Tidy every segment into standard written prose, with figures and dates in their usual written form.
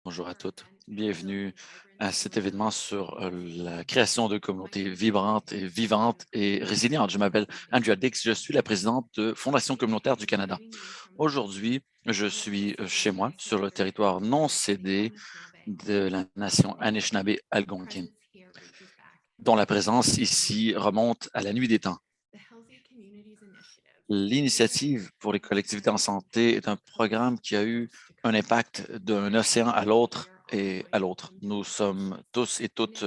Bonjour à toutes. Bienvenue à cet événement sur la création de communautés vibrantes et vivantes et résilientes. Je m'appelle Andrea Dix. Je suis la présidente de Fondation communautaire du Canada. Aujourd'hui, je suis chez moi, sur le territoire non cédé de la nation Anishinaabe-Algonquin, dont la présence ici remonte à la nuit des temps. L'Initiative pour les collectivités en santé est un programme qui a eu un impact d'un océan à l'autre et à l'autre. Nous sommes tous et toutes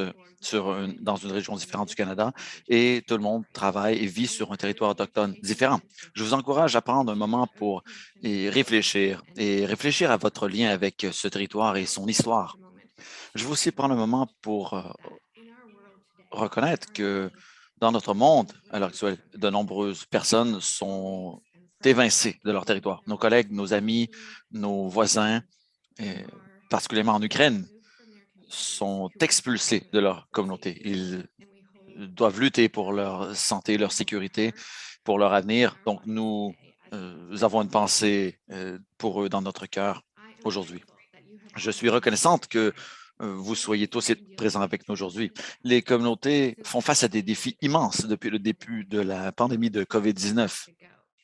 dans une région différente du Canada et tout le monde travaille et vit sur un territoire autochtone différent. Je vous encourage à prendre un moment pour et réfléchir à votre lien avec ce territoire et son histoire. Je veux aussi prendre un moment pour reconnaître que dans notre monde, à l'heure actuelle, de nombreuses personnes sont évincées de leur territoire. Nos collègues, nos amis, nos voisins, et particulièrement en Ukraine, sont expulsés de leur communauté. Ils doivent lutter pour leur santé, leur sécurité, pour leur avenir. Donc, nous avons une pensée pour eux dans notre cœur aujourd'hui. Je suis reconnaissante que vous soyez tous présents avec nous aujourd'hui. Les communautés font face à des défis immenses depuis le début de la pandémie de COVID-19,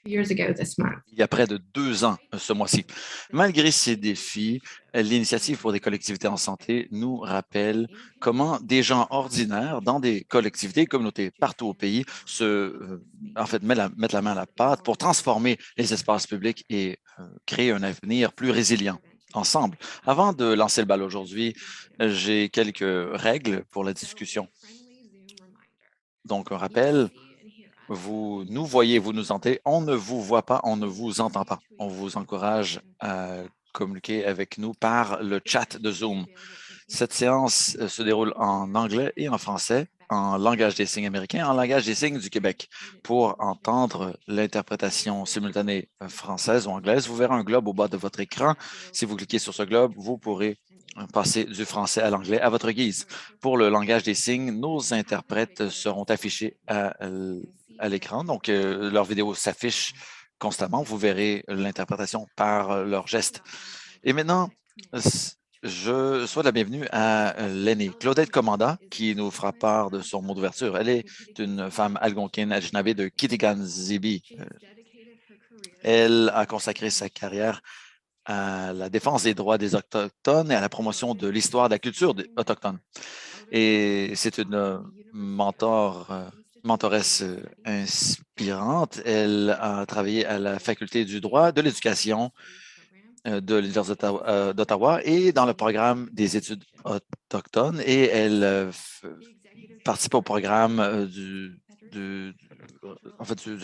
Years ago this month. il y a près de 2 ans ce mois-ci. Malgré ces défis, l'Initiative pour des collectivités en santé nous rappelle comment des gens ordinaires dans des collectivités et communautés partout au pays mettent la main à la pâte pour transformer les espaces publics et créer un avenir plus résilient ensemble. Avant de lancer le bal aujourd'hui, j'ai quelques règles pour la discussion. Donc, un rappel, vous nous voyez, vous nous entendez. On ne vous voit pas, on ne vous entend pas. On vous encourage à communiquer avec nous par le chat de Zoom. Cette séance se déroule en anglais et en français, en langage des signes américain, en langage des signes du Québec. Pour entendre l'interprétation simultanée française ou anglaise, vous verrez un globe au bas de votre écran. Si vous cliquez sur ce globe, vous pourrez passer du français à l'anglais à votre guise. Pour le langage des signes, nos interprètes seront affichés à l'écran. Donc, leur vidéo s'affiche constamment. Vous verrez l'interprétation par leurs gestes. Et maintenant, je souhaite la bienvenue à l'aînée Claudette Commanda, qui nous fera part de son mot d'ouverture. Elle est une femme algonquine Anishinaabe de Kitigan-Zibi. Elle a consacré sa carrière à la défense des droits des Autochtones et à la promotion de l'histoire de la culture autochtone. Et c'est une mentoresse inspirante. Elle a travaillé à la faculté du droit, de l'éducation de l'Université d'Ottawa et dans le programme des études autochtones. Et elle participe au programme du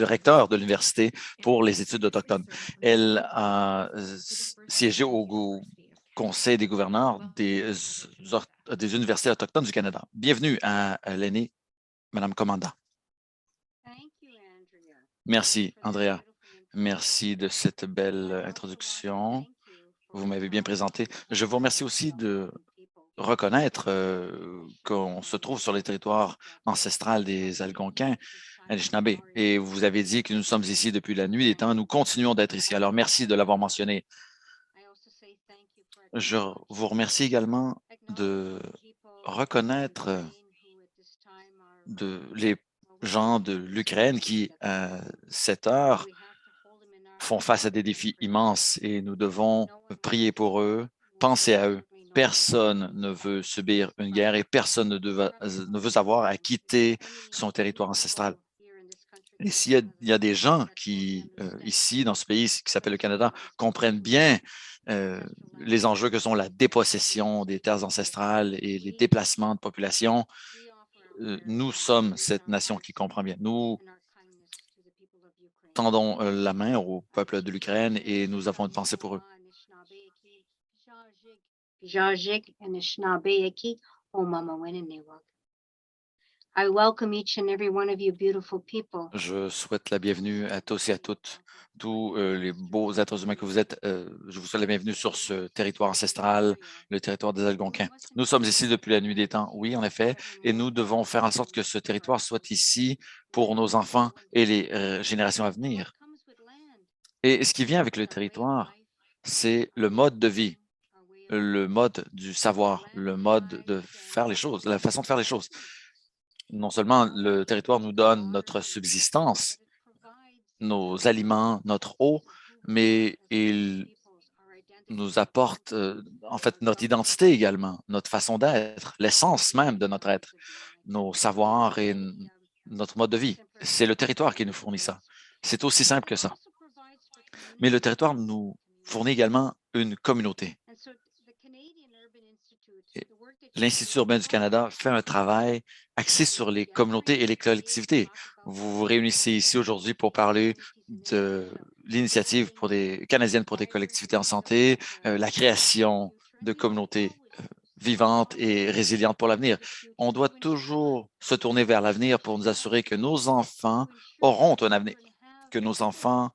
recteur de l'université pour les études autochtones. Elle a siégé au Conseil des gouverneurs des universités autochtones du Canada. Bienvenue à l'aînée, Madame Commanda. Merci, Andrea. Merci de cette belle introduction. Vous m'avez bien présenté. Je vous remercie aussi de reconnaître qu'on se trouve sur les territoires ancestrales des Algonquins, Anishinaabe. Et vous avez dit que nous sommes ici depuis la nuit des temps. Nous continuons d'être ici. Alors, merci de l'avoir mentionné. Je vous remercie également de reconnaître les gens de l'Ukraine qui, à cette heure, font face à des défis immenses et nous devons prier pour eux, penser à eux. Personne ne veut subir une guerre et personne ne veut avoir à quitter son territoire ancestral. Et il y a des gens qui, ici, dans ce pays qui s'appelle le Canada, comprennent bien les enjeux que sont la dépossession des terres ancestrales et les déplacements de population, nous sommes cette nation qui comprend bien. Nous tendons la main au peuple de l'Ukraine et nous avons une pensée pour eux. I welcome each and every one of you beautiful people. Je souhaite la bienvenue à tous et à toutes, tous les beaux êtres humains que vous êtes. Je vous souhaite la bienvenue sur ce territoire ancestral, le territoire des Algonquins. Nous sommes ici depuis la nuit des temps, oui, en effet, et nous devons faire en sorte que ce territoire soit ici pour nos enfants et les générations à venir. Et ce qui vient avec le territoire, c'est le mode de vie. le mode du savoir, le mode de faire les choses, la façon de faire les choses. Non seulement le territoire nous donne notre subsistance, nos aliments, notre eau, mais il nous apporte en fait notre identité également, notre façon d'être, l'essence même de notre être, nos savoirs et notre mode de vie. C'est le territoire qui nous fournit ça. C'est aussi simple que ça. Mais le territoire nous fournit également une communauté. L'Institut urbain du Canada fait un travail axé sur les communautés et les collectivités. Vous vous réunissez ici aujourd'hui pour parler de l'initiative canadienne pour des collectivités en santé, la création de communautés vivantes et résilientes pour l'avenir. On doit toujours se tourner vers l'avenir pour nous assurer que nos enfants auront un avenir, que nos enfants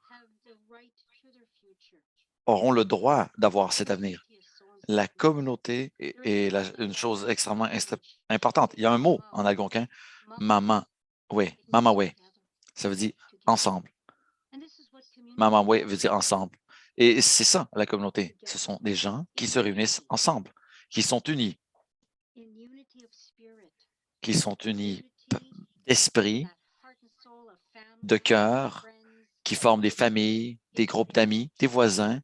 auront le droit d'avoir cet avenir. La communauté est une chose extrêmement importante. Il y a un mot en algonquin, maman, oui, mama oui. Ça veut dire ensemble. Mama oui veut dire ensemble. Et c'est ça, la communauté. Ce sont des gens qui se réunissent ensemble, qui sont unis d'esprit, de cœur, qui forment des familles, des groupes d'amis, des voisins,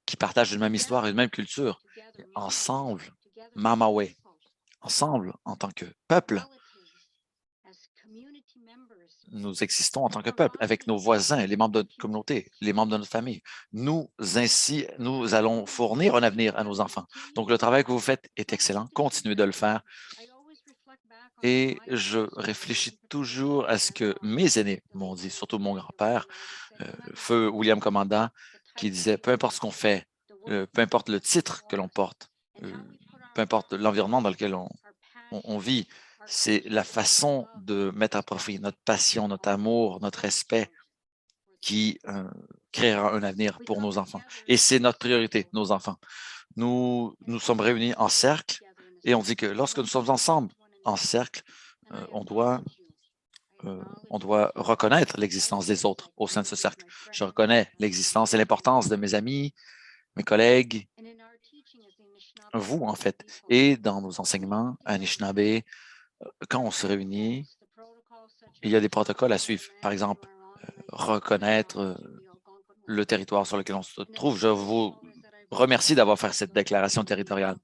qui partagent une même histoire, une même culture. Ensemble, mama way, ensemble, en tant que peuple, nous existons en tant que peuple, avec nos voisins, les membres de notre communauté, les membres de notre famille. Nous allons fournir un avenir à nos enfants. Donc, le travail que vous faites est excellent. Continuez de le faire. Et je réfléchis toujours à ce que mes aînés m'ont dit, surtout mon grand-père, feu William Commandant, qui disait, peu importe ce qu'on fait, peu importe le titre que l'on porte, peu importe l'environnement dans lequel on vit, c'est la façon de mettre à profit notre passion, notre amour, notre respect qui créera un avenir pour nos enfants. Et c'est notre priorité, nos enfants. Nous sommes réunis en cercle et on dit que lorsque nous sommes ensemble en cercle, on doit reconnaître l'existence des autres au sein de ce cercle. Je reconnais l'existence et l'importance de mes amis, mes collègues, vous, en fait. Et dans nos enseignements à Anishinaabe, quand on se réunit, il y a des protocoles à suivre. Par exemple, reconnaître le territoire sur lequel on se trouve. Je vous remercie d'avoir fait cette déclaration territoriale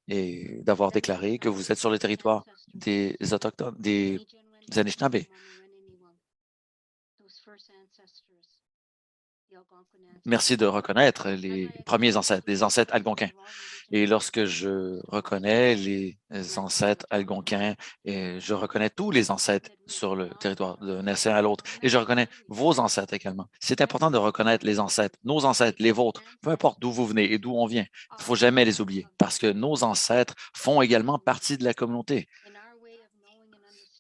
et d'avoir déclaré que vous êtes sur le territoire des Autochtones, des Anishinaabe. Merci de reconnaître les premiers ancêtres, les ancêtres algonquins. Et lorsque je reconnais les ancêtres algonquins, et je reconnais tous les ancêtres sur le territoire d'un nation à l'autre, et je reconnais vos ancêtres également. C'est important de reconnaître les ancêtres, nos ancêtres, les vôtres, peu importe d'où vous venez et d'où on vient. Il ne faut jamais les oublier parce que nos ancêtres font également partie de la communauté.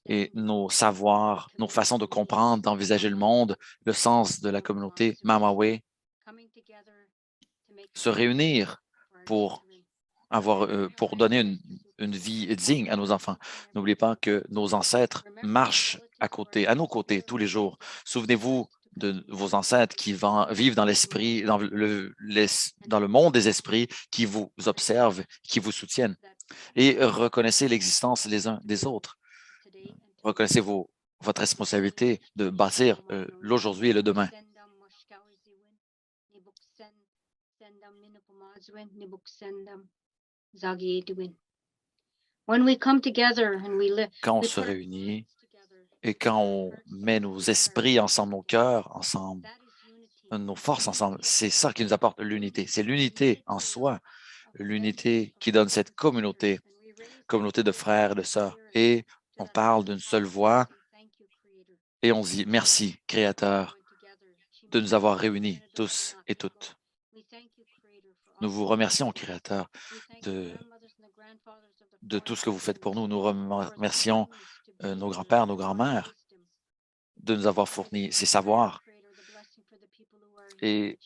Et nos savoirs, nos façons de comprendre, d'envisager le monde, le sens de la communauté Mamawe, se réunir pour pour donner une vie digne à nos enfants. N'oubliez pas que nos ancêtres marchent à nos côtés tous les jours. Souvenez-vous de vos ancêtres qui vivent dans l'esprit, dans le monde des esprits, qui vous observent, qui vous soutiennent. Et reconnaissez l'existence les uns des autres. Reconnaissez votre responsabilité de bâtir l'aujourd'hui et le demain. Quand on se réunit et quand on met nos esprits ensemble, nos cœurs ensemble, nos forces ensemble, c'est ça qui nous apporte l'unité. C'est l'unité en soi, l'unité qui donne cette communauté de frères et de sœurs. Et on parle d'une seule voix et on dit merci, Créateur, de nous avoir réunis tous et toutes. Nous vous remercions, Créateur, de tout ce que vous faites pour nous. Nous remercions nos grands-pères, nos grands-mères de nous avoir fourni ces savoirs. Et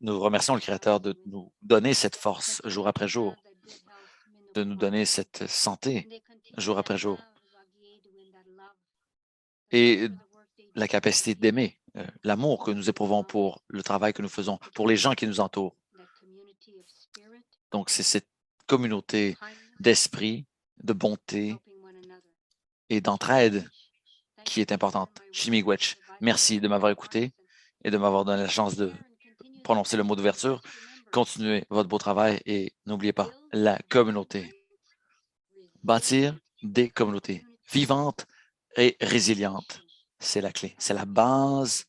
nous remercions le Créateur de nous donner cette force jour après jour, de nous donner cette santé jour après jour et la capacité d'aimer, l'amour que nous éprouvons pour le travail que nous faisons, pour les gens qui nous entourent. Donc, c'est cette communauté d'esprit, de bonté et d'entraide qui est importante. Miigwech, merci de m'avoir écouté et de m'avoir donné la chance de prononcer le mot d'ouverture. Continuez votre beau travail et n'oubliez pas, la communauté. Bâtir des communautés vivantes et résilientes, c'est la clé, c'est la base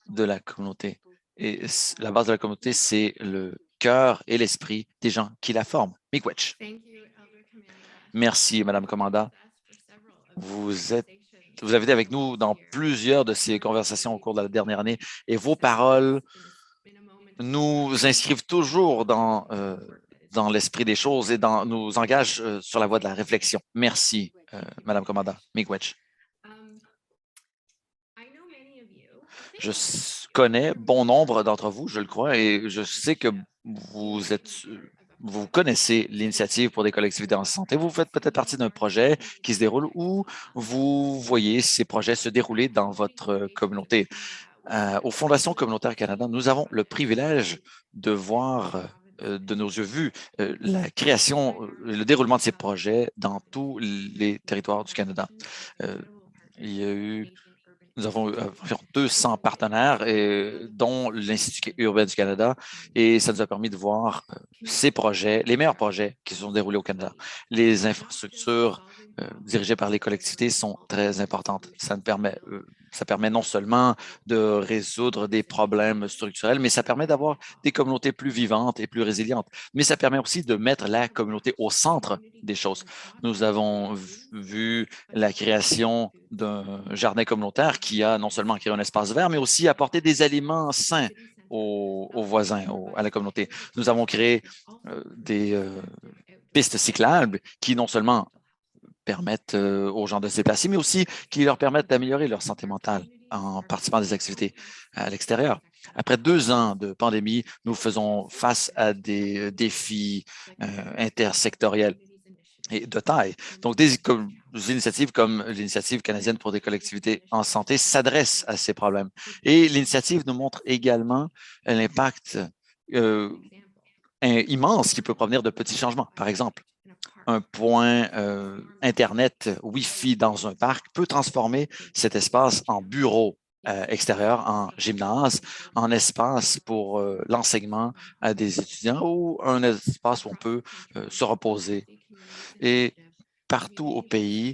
de la communauté. Et la base de la communauté, c'est le cœur et l'esprit des gens qui la forment. Miigwech. Merci, Madame Commanda. Vous avez été avec nous dans plusieurs de ces conversations au cours de la dernière année et vos paroles nous inscrivent toujours dans l'esprit des choses et nous engagent sur la voie de la réflexion. Merci, Madame Commanda. Miigwech. Je connais bon nombre d'entre vous, je le crois, et je sais que vous connaissez l'initiative pour des collectivités en santé. Vous faites peut-être partie d'un projet qui se déroule ou vous voyez ces projets se dérouler dans votre communauté. Aux Fondations communautaires Canada, nous avons le privilège de voir de nos yeux vus la création, le déroulement de ces projets dans tous les territoires du Canada. Il y a eu Nous avons environ 200 partenaires, dont l'Institut urbain du Canada, et ça nous a permis de voir ces projets, les meilleurs projets qui se sont déroulés au Canada. Les infrastructures dirigées par les collectivités sont très importantes. Ça permet non seulement de résoudre des problèmes structurels, mais ça permet d'avoir des communautés plus vivantes et plus résilientes. Mais ça permet aussi de mettre la communauté au centre des choses. Nous avons vu la création d'un jardin communautaire qui a non seulement créé un espace vert, mais aussi apporté des aliments sains aux voisins, à la communauté. Nous avons créé des pistes cyclables qui non seulement permettent aux gens de se déplacer, mais aussi qui leur permettent d'améliorer leur santé mentale en participant à des activités à l'extérieur. Après 2 ans de pandémie, nous faisons face à des défis intersectoriels et de taille. Donc, des initiatives comme l'Initiative canadienne pour des collectivités en santé s'adressent à ces problèmes. Et l'initiative nous montre également l'impact immense qui peut provenir de petits changements. Par exemple, un point Internet Wi-Fi dans un parc peut transformer cet espace en bureau extérieur, en gymnase, en espace pour l'enseignement à des étudiants ou un espace où on peut se reposer. Et partout au pays,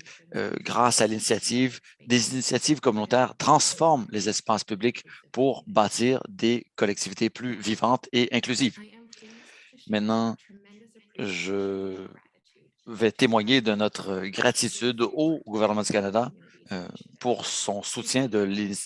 grâce à des initiatives communautaires transforment les espaces publics pour bâtir des collectivités plus vivantes et inclusives. Maintenant, je vais témoigner de notre gratitude au gouvernement du Canada pour son soutien de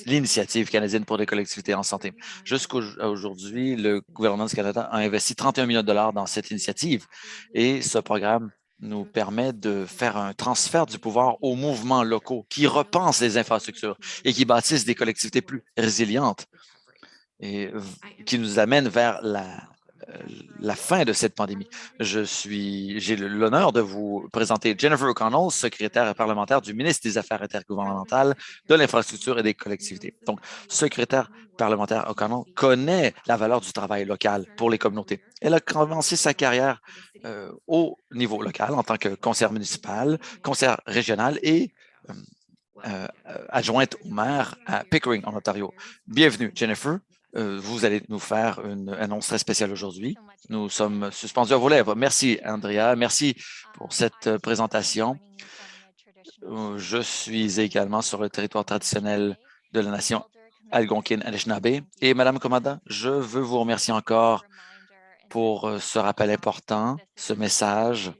l'Initiative canadienne pour les collectivités en santé. Jusqu'à aujourd'hui, le gouvernement du Canada a investi 31 millions de dollars dans cette initiative et ce programme nous permet de faire un transfert du pouvoir aux mouvements locaux qui repensent les infrastructures et qui bâtissent des collectivités plus résilientes et qui nous amènent vers la fin de cette pandémie. J'ai l'honneur de vous présenter Jennifer O'Connell, secrétaire parlementaire du ministre des Affaires intergouvernementales, de l'Infrastructure et des collectivités. Donc, secrétaire parlementaire O'Connell connaît la valeur du travail local pour les communautés. Elle a commencé sa carrière au niveau local en tant que conseillère municipale, conseillère régionale et adjointe au maire à Pickering, en Ontario. Bienvenue, Jennifer. Vous allez nous faire une annonce très spéciale aujourd'hui. Nous sommes suspendus à vos lèvres. Merci, Andrea. Merci pour cette présentation. Je suis également sur le territoire traditionnel de la nation Algonquin-Anishinaabe. Et Madame Commanda, je veux vous remercier encore pour ce rappel important, ce message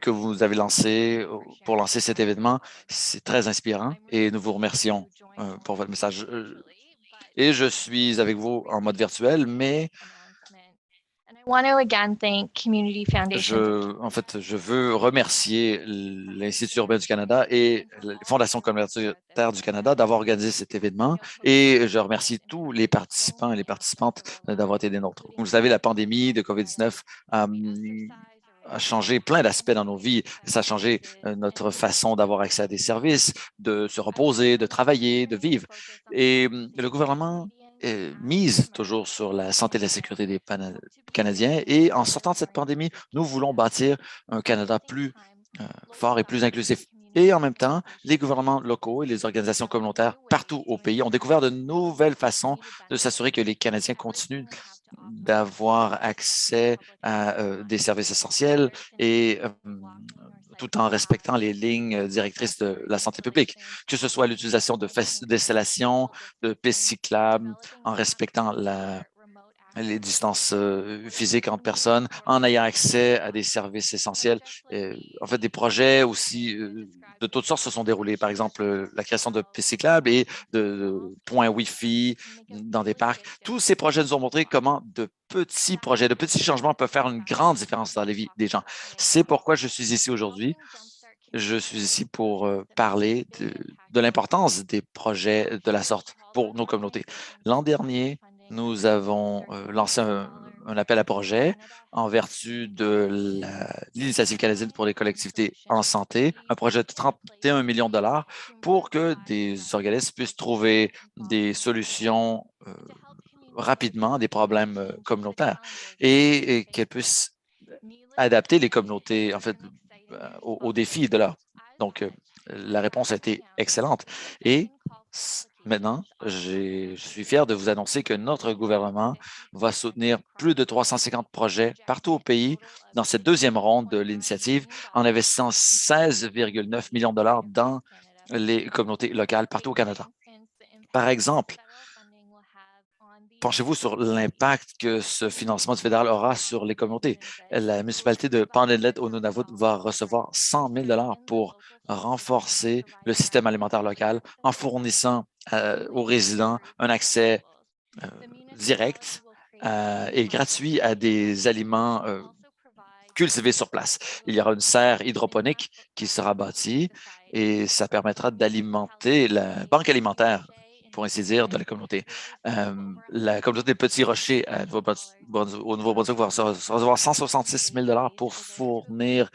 que vous avez lancé pour lancer cet événement. C'est très inspirant et nous vous remercions pour votre message. Et je suis avec vous en mode virtuel, mais je veux remercier l'Institut urbain du Canada et la Fondation communautaire du Canada d'avoir organisé cet événement et je remercie tous les participants et les participantes d'avoir été des nôtres. Comme vous le savez, la pandémie de COVID-19 a changé plein d'aspects dans nos vies. Ça a changé notre façon d'avoir accès à des services, de se reposer, de travailler, de vivre. Et le gouvernement mise toujours sur la santé et la sécurité des Canadiens. Et en sortant de cette pandémie, nous voulons bâtir un Canada plus fort et plus inclusif. Et en même temps, les gouvernements locaux et les organisations communautaires partout au pays ont découvert de nouvelles façons de s'assurer que les Canadiens continuent d'avoir accès à des services essentiels et tout en respectant les lignes directrices de la santé publique, que ce soit l'utilisation de d'installations, de pistes cyclables, en respectant les distances physiques entre personnes, en ayant accès à des services essentiels. En fait, des projets aussi de toutes sortes se sont déroulés. Par exemple, la création de pistes cyclables et de points Wi-Fi dans des parcs. Tous ces projets nous ont montré comment de petits projets, de petits changements peuvent faire une grande différence dans les vies des gens. C'est pourquoi je suis ici aujourd'hui. Je suis ici pour parler de l'importance des projets de la sorte pour nos communautés. L'an dernier, nous avons lancé un appel à projet en vertu de l'Initiative canadienne pour les collectivités en santé, un projet de 31 millions de dollars pour que des organismes puissent trouver des solutions rapidement à des problèmes communautaires et qu'elles puissent adapter les communautés, en fait, aux défis de l'heure. Donc, la réponse a été excellente. Et maintenant, je suis fier de vous annoncer que notre gouvernement va soutenir plus de 350 projets partout au pays dans cette deuxième ronde de l'initiative en investissant 16,9 millions de dollars dans les communautés locales partout au Canada. Par exemple, penchez-vous sur l'impact que ce financement du fédéral aura sur les communautés. La municipalité de Pond-Inlet au Nunavut va recevoir 100 000 pour renforcer le système alimentaire local en fournissant aux résidents un accès euh, direct et gratuit à des aliments cultivés sur place. Il y aura une serre hydroponique qui sera bâtie et ça permettra d'alimenter la banque alimentaire, pour ainsi dire, de la communauté. La communauté des Petits Rochers au Nouveau-Brunswick va recevoir 166 000 pour fournir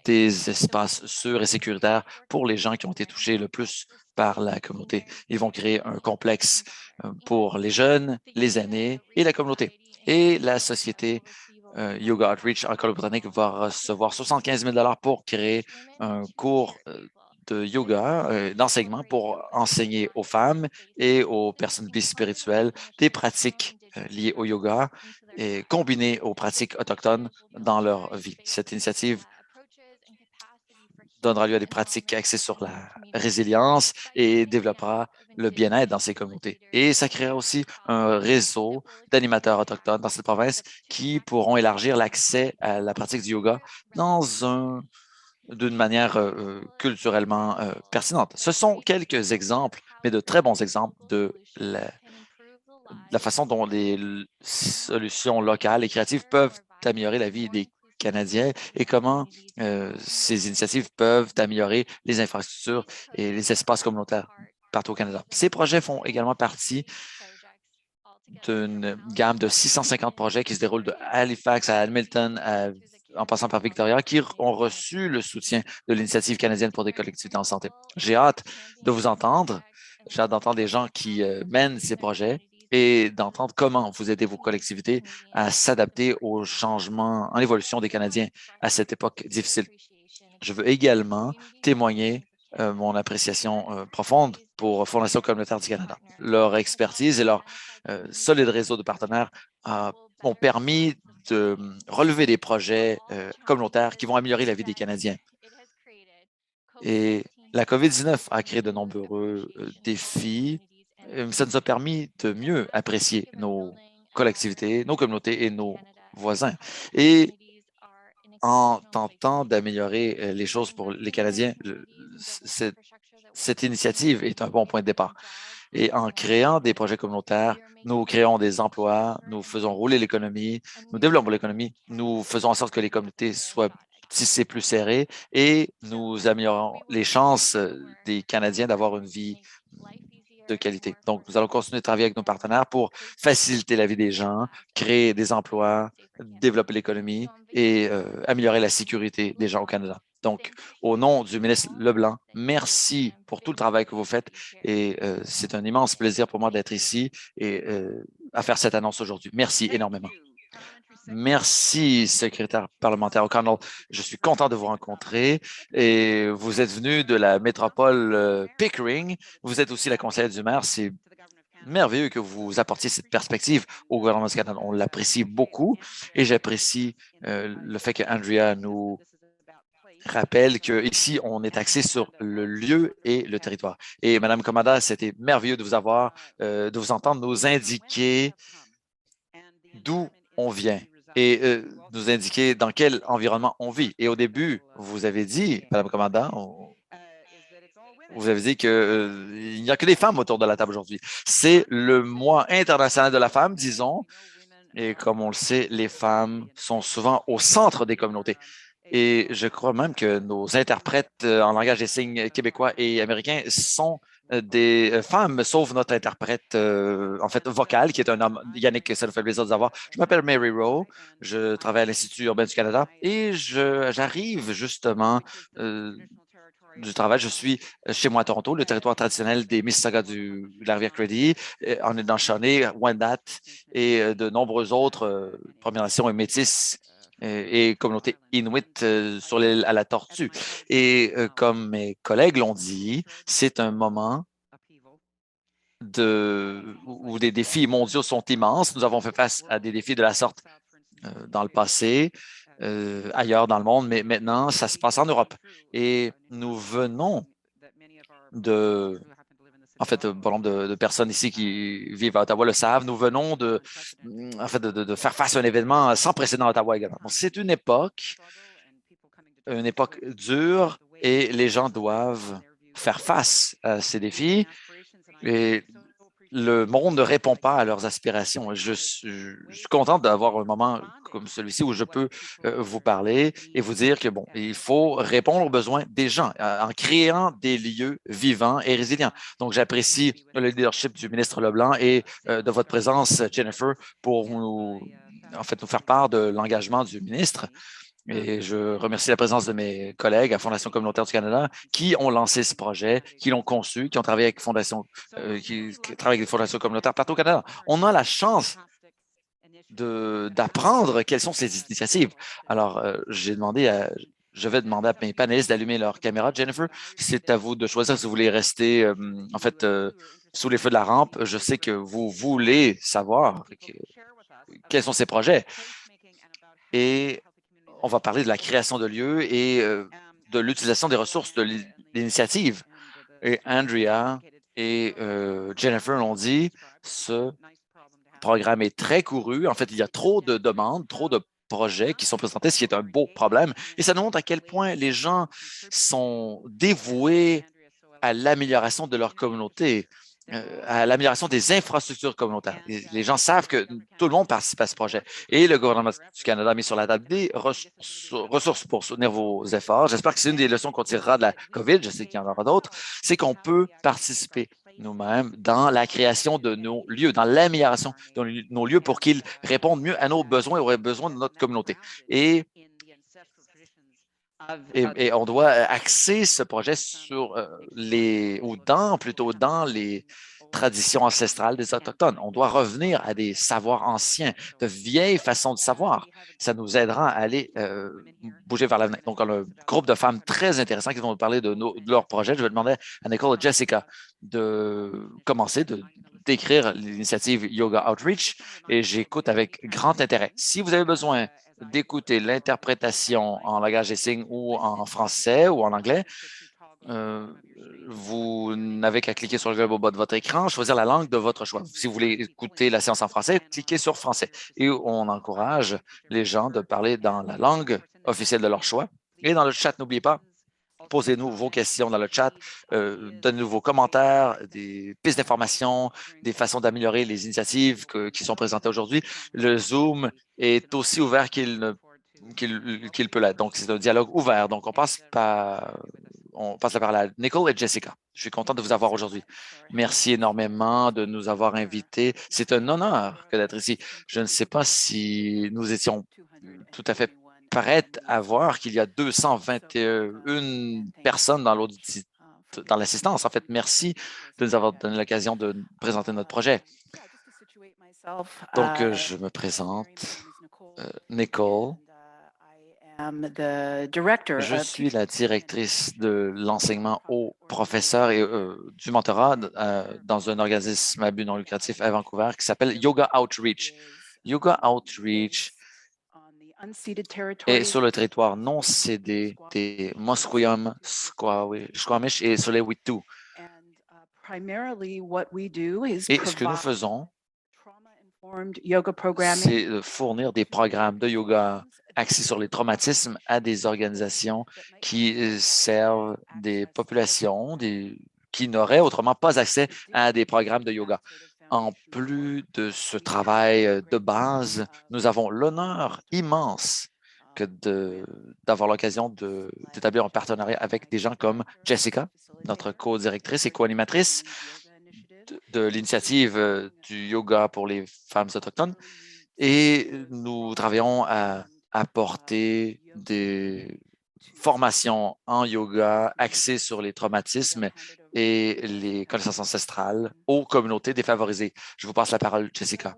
des espaces sûrs et sécuritaires pour les gens qui ont été touchés le plus par la communauté. Ils vont créer un complexe pour les jeunes, les aînés et la communauté. Et la société Yoga Outreach en Colombie-Britannique va recevoir 75 000 pour créer un cours de yoga, d'enseignement pour enseigner aux femmes et aux personnes bispirituelles des pratiques liées au yoga et combinées aux pratiques autochtones dans leur vie. Cette initiative donnera lieu à des pratiques axées sur la résilience et développera le bien-être dans ces communautés. Et ça créera aussi un réseau d'animateurs autochtones dans cette province qui pourront élargir l'accès à la pratique du yoga d'une manière culturellement pertinente. Ce sont quelques exemples, mais de très bons exemples de la façon dont les solutions locales et créatives peuvent améliorer la vie des Canadiens et comment ces initiatives peuvent améliorer les infrastructures et les espaces communautaires partout au Canada. Ces projets font également partie d'une gamme de 650 projets qui se déroulent de Halifax à Hamilton, en passant par Victoria, qui ont reçu le soutien de l'Initiative canadienne pour des collectivités en santé. J'ai hâte de vous entendre. J'ai hâte d'entendre des gens qui mènent ces projets et d'entendre comment vous aidez vos collectivités à s'adapter aux changements, en évolution des Canadiens à cette époque difficile. Je veux également témoigner mon appréciation profonde pour Fondation communautaire du Canada. Leur expertise et leur solide réseau de partenaires ont permis de relever des projets communautaires qui vont améliorer la vie des Canadiens. Et la COVID-19 a créé de nombreux défis. Ça nous a permis de mieux apprécier nos collectivités, nos communautés et nos voisins. Et en tentant d'améliorer les choses pour les Canadiens, cette initiative est un bon point de départ. Et en créant des projets communautaires, nous créons des emplois, nous faisons rouler l'économie, nous développons l'économie, nous faisons en sorte que les communautés soient tissées plus serrées et nous améliorons les chances des Canadiens d'avoir une vie de qualité. Donc, nous allons continuer de travailler avec nos partenaires pour faciliter la vie des gens, créer des emplois, développer l'économie et améliorer la sécurité des gens au Canada. Donc, au nom du ministre Leblanc, merci pour tout le travail que vous faites et c'est un immense plaisir pour moi d'être ici et à faire cette annonce aujourd'hui. Merci énormément. Merci, secrétaire parlementaire O'Connell. Je suis content de vous rencontrer et vous êtes venu de la métropole Pickering. Vous êtes aussi la conseillère du maire. C'est merveilleux que vous apportiez cette perspective au gouvernement du Canada. On l'apprécie beaucoup et j'apprécie le fait que Andrea nous rappelle qu'ici, on est axé sur le lieu et le territoire. Et Madame Commanda, c'était merveilleux de vous avoir, de vous entendre nous indiquer d'où on vient et nous indiquer dans quel environnement on vit. Et au début, vous avez dit, Madame Commanda, vous avez dit qu'il n'y a que des femmes autour de la table aujourd'hui. C'est le mois international de la femme, disons, et comme on le sait, les femmes sont souvent au centre des communautés. Et je crois même que nos interprètes en langage des signes québécois et américains sont des femmes, sauf notre interprète, en fait, vocal, qui est un homme. Yannick, ça nous fait plaisir de vous avoir. Je m'appelle Mary Rowe, je travaille à l'Institut urbain du Canada et j'arrive justement du travail. Je suis chez moi à Toronto, le territoire traditionnel des Mississauga de la rivière-Crédit, en Haudenosaunee, Wendat et de nombreuses autres Premières Nations et métisses et communautés inuites sur l'île à la Tortue. Et comme mes collègues l'ont dit, c'est un moment où des défis mondiaux sont immenses. Nous avons fait face à des défis de la sorte dans le passé, ailleurs dans le monde, mais maintenant, ça se passe en Europe. Et nous venons en fait, bon nombre de personnes ici qui vivent à Ottawa le savent, nous venons en fait, de faire face à un événement sans précédent à Ottawa également. C'est une époque dure et les gens doivent faire face à ces défis. Et le monde ne répond pas à leurs aspirations. Je suis content d'avoir un moment comme celui-ci où je peux vous parler et vous dire que, bon, il faut répondre aux besoins des gens en créant des lieux vivants et résilients. Donc, j'apprécie le leadership du ministre Leblanc et de votre présence, Jennifer, pour en fait, nous faire part de l'engagement du ministre. Et je remercie la présence de mes collègues à Fondation communautaire du Canada qui ont lancé ce projet, qui l'ont conçu, qui ont travaillé avec qui travaillent avec des fondations communautaires partout au Canada. On a la chance d'apprendre quelles sont ces initiatives. Alors, je vais demander à mes panélistes d'allumer leur caméra. Jennifer, c'est à vous de choisir si vous voulez rester, en fait, sous les feux de la rampe. Je sais que vous voulez savoir quels sont ces projets. Et on va parler de la création de lieux et de l'utilisation des ressources de l'initiative. Et Andrea et Jennifer l'ont dit, ce programme est très couru. En fait, il y a trop de demandes, trop de projets qui sont présentés, ce qui est un beau problème. Et ça nous montre à quel point les gens sont dévoués à l'amélioration de leur communauté, à l'amélioration des infrastructures communautaires. Les gens savent que tout le monde participe à ce projet. Et le gouvernement du Canada a mis sur la table des ressources pour soutenir vos efforts. J'espère que c'est une des leçons qu'on tirera de la COVID, je sais qu'il y en aura d'autres, c'est qu'on peut participer nous-mêmes dans la création de nos lieux, dans l'amélioration de nos lieux pour qu'ils répondent mieux à nos besoins et aux besoins de notre communauté. Et on doit axer ce projet sur plutôt dans les traditions ancestrales des Autochtones. On doit revenir à des savoirs anciens, de vieilles façons de savoir. Ça nous aidera à aller bouger vers l'avenir. Donc, on a un groupe de femmes très intéressants qui vont nous parler de leur projet. Je vais demander à Nicole et Jessica de commencer, de décrire l'initiative Yoga Outreach et j'écoute avec grand intérêt. Si vous avez besoin d'écouter l'interprétation en langage des signes ou en français ou en anglais, vous n'avez qu'à cliquer sur le globe au bas de votre écran, choisir la langue de votre choix. Si vous voulez écouter la séance en français, cliquez sur français. Et on encourage les gens de parler dans la langue officielle de leur choix. Et dans le chat, n'oubliez pas, posez-nous vos questions dans le chat, donnez-nous vos commentaires, des pistes d'information, des façons d'améliorer les initiatives qui sont présentées aujourd'hui. Le Zoom est aussi ouvert qu'il peut l'être. Donc, c'est un dialogue ouvert. Donc, on passe la parole à Nicole et Jessica. Je suis content de vous avoir aujourd'hui. Merci énormément de nous avoir invités. C'est un honneur que d'être ici. Je ne sais pas si nous étions tout à fait paraît à voir qu'il y a 221 personnes dans l'assistance. En fait, merci de nous avoir donné l'occasion de présenter notre projet. Donc, je me présente, Nicole. Je suis la directrice de l'enseignement aux professeurs et du mentorat dans un organisme à but non lucratif à Vancouver qui s'appelle Yoga Outreach. Yoga Outreach est sur le territoire non cédé des Musqueam, Squamish et sur les Wet'suwet'en. Et ce que nous faisons, c'est de fournir des programmes de yoga axés sur les traumatismes à des organisations qui servent des populations qui n'auraient autrement pas accès à des programmes de yoga. En plus de ce travail de base, nous avons l'honneur immense d'avoir l'occasion d'établir un partenariat avec des gens comme Jessica, notre co-directrice et co-animatrice de l'initiative du yoga pour les femmes autochtones. Et nous travaillons à apporter des formations en yoga axées sur les traumatismes et les connaissances ancestrales aux communautés défavorisées. Je vous passe la parole, Jessica.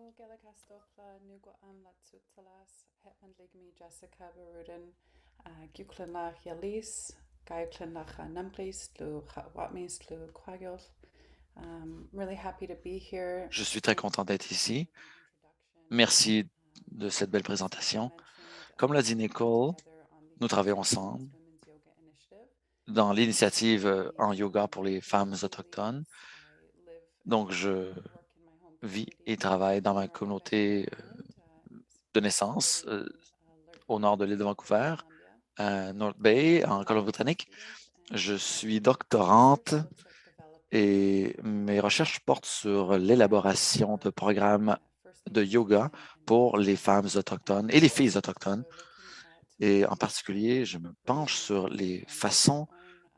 Je suis très content d'être ici. Merci de cette belle présentation. Comme l'a dit Nicole, nous travaillons ensemble dans l'initiative en yoga pour les femmes autochtones. Donc, je vis et travaille dans ma communauté de naissance au nord de l'île de Vancouver, à North Bay, en Colombie-Britannique. Je suis doctorante et mes recherches portent sur l'élaboration de programmes de yoga pour les femmes autochtones et les filles autochtones. Et en particulier, je me penche sur les façons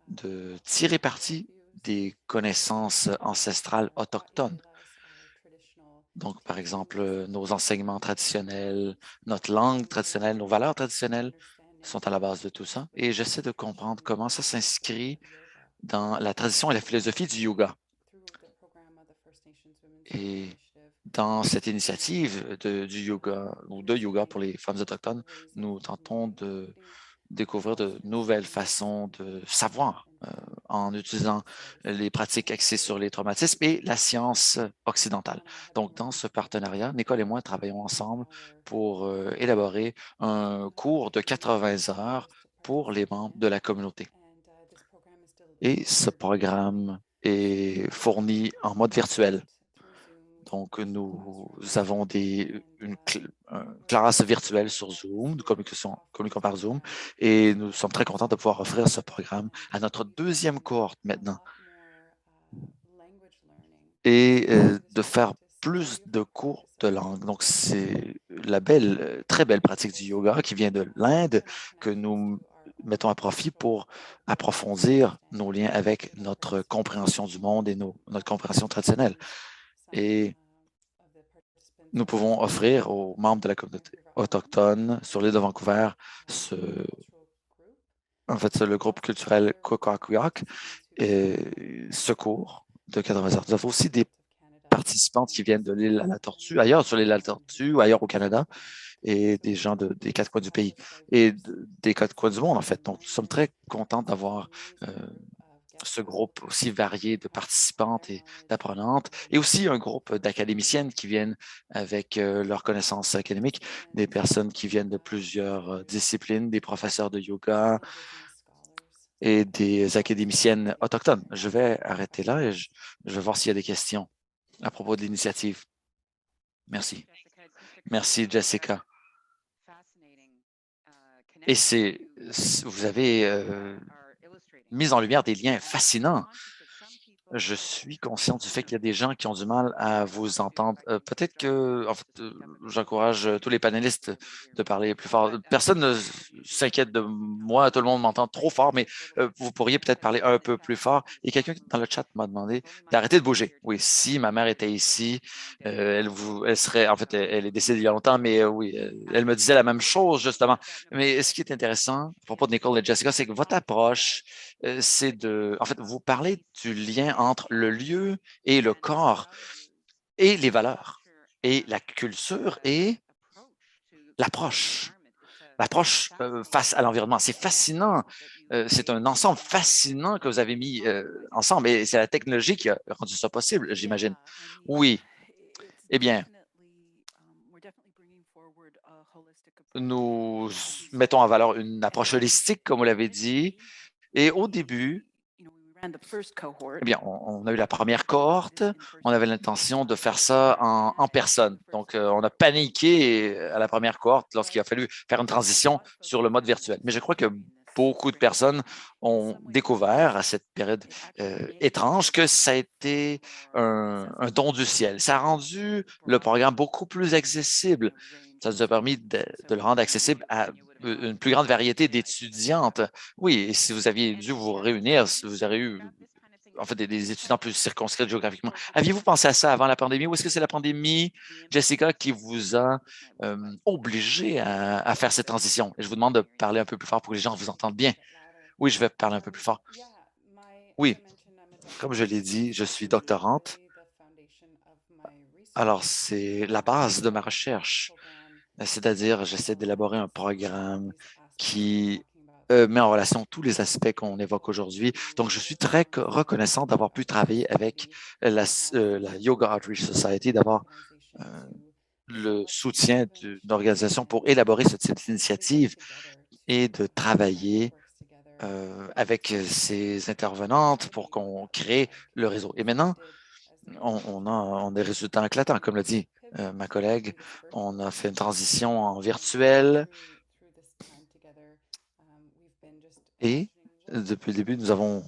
de tirer parti des connaissances ancestrales autochtones. Donc, par exemple, nos enseignements traditionnels, notre langue traditionnelle, nos valeurs traditionnelles sont à la base de tout ça. Et j'essaie de comprendre comment ça s'inscrit dans la tradition et la philosophie du yoga. Et dans cette initiative du yoga ou de yoga pour les femmes autochtones, nous tentons de découvrir de nouvelles façons de savoir en utilisant les pratiques axées sur les traumatismes et la science occidentale. Donc, dans ce partenariat, Nicole et moi travaillons ensemble pour élaborer un cours de 80 heures pour les membres de la communauté. Et ce programme est fourni en mode virtuel. Donc, nous avons une classe virtuelle sur Zoom, nous communiquons par Zoom, et nous sommes très contents de pouvoir offrir ce programme à notre deuxième cohorte maintenant et de faire plus de cours de langue. Donc, c'est la très belle pratique du yoga qui vient de l'Inde que nous mettons à profit pour approfondir nos liens avec notre compréhension du monde et notre compréhension traditionnelle. Et nous pouvons offrir aux membres de la communauté autochtone sur l'île de Vancouver le groupe culturel Kwakwaka'wakw ce cours de 80 heures. Nous avons aussi des participantes qui viennent de l'île à la Tortue, ailleurs sur l'île à la Tortue ou ailleurs au Canada, et des gens des quatre coins du pays et des quatre coins du monde, en fait. Donc, nous sommes très contents d'avoir ce groupe aussi varié de participantes et d'apprenantes, et aussi un groupe d'académiciennes qui viennent avec leurs connaissances académiques, des personnes qui viennent de plusieurs disciplines, des professeurs de yoga et des académiciennes autochtones. Je vais arrêter là et je vais voir s'il y a des questions à propos de l'initiative. Merci. Merci, Jessica. Et vous avez mis en lumière des liens fascinants. Je suis conscient du fait qu'il y a des gens qui ont du mal à vous entendre. Peut-être que, en fait, j'encourage tous les panélistes de parler plus fort. Personne ne s'inquiète de moi, tout le monde m'entend trop fort, mais vous pourriez peut-être parler un peu plus fort. Et quelqu'un dans le chat m'a demandé d'arrêter de bouger. Oui, si ma mère était ici, elle serait, en fait, elle est décédée il y a longtemps, mais oui, elle me disait la même chose, justement. Mais ce qui est intéressant, à propos de Nicole et Jessica, c'est que votre approche, c'est en fait, vous parlez du lien entre le lieu et le corps et les valeurs et la culture et l'approche. L'approche face à l'environnement. C'est fascinant. C'est un ensemble fascinant que vous avez mis ensemble et c'est la technologie qui a rendu ça possible, j'imagine. Oui. Eh bien, nous mettons en valeur une approche holistique, comme vous l'avez dit. Et au début, eh bien, on a eu la première cohorte. On avait l'intention de faire ça en personne. Donc, on a paniqué à la première cohorte lorsqu'il a fallu faire une transition sur le mode virtuel. Mais je crois que beaucoup de personnes ont découvert à cette période étrange que ça a été un don du ciel. Ça a rendu le programme beaucoup plus accessible. Ça nous a permis de le rendre accessible à une plus grande variété d'étudiantes. Oui, et si vous aviez dû vous réunir, vous auriez eu en fait des étudiants plus circonscrits géographiquement. Aviez-vous pensé à ça avant la pandémie ou est-ce que c'est la pandémie, Jessica, qui vous a obligé à faire cette transition? Et je vous demande de parler un peu plus fort pour que les gens vous entendent bien. Oui, je vais parler un peu plus fort. Oui, comme je l'ai dit, je suis doctorante. Alors, c'est la base de ma recherche. C'est-à-dire, j'essaie d'élaborer un programme qui met en relation tous les aspects qu'on évoque aujourd'hui. Donc, je suis très reconnaissant d'avoir pu travailler avec la Yoga Outreach Society, d'avoir euh, le soutien d'une organisation pour élaborer ce type d'initiative et de travailler avec ces intervenantes pour qu'on crée le réseau. Et maintenant, on a des résultats éclatants, comme l'a dit ma collègue. On a fait une transition en virtuel et depuis le début, nous avons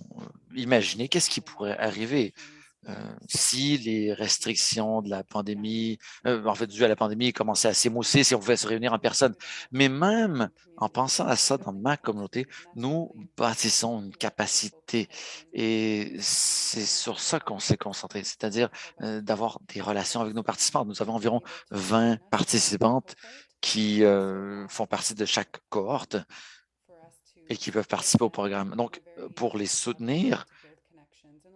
imaginé qu'est-ce qui pourrait arriver si les restrictions de la pandémie, en fait, dues à la pandémie, commençaient à s'émousser, si on pouvait se réunir en personne. Mais même en pensant à ça dans ma communauté, nous bâtissons une capacité et c'est sur ça qu'on s'est concentré, c'est-à-dire d'avoir des relations avec nos participants. Nous avons environ 20 participantes qui font partie de chaque cohorte et qui peuvent participer au programme. Donc, pour les soutenir,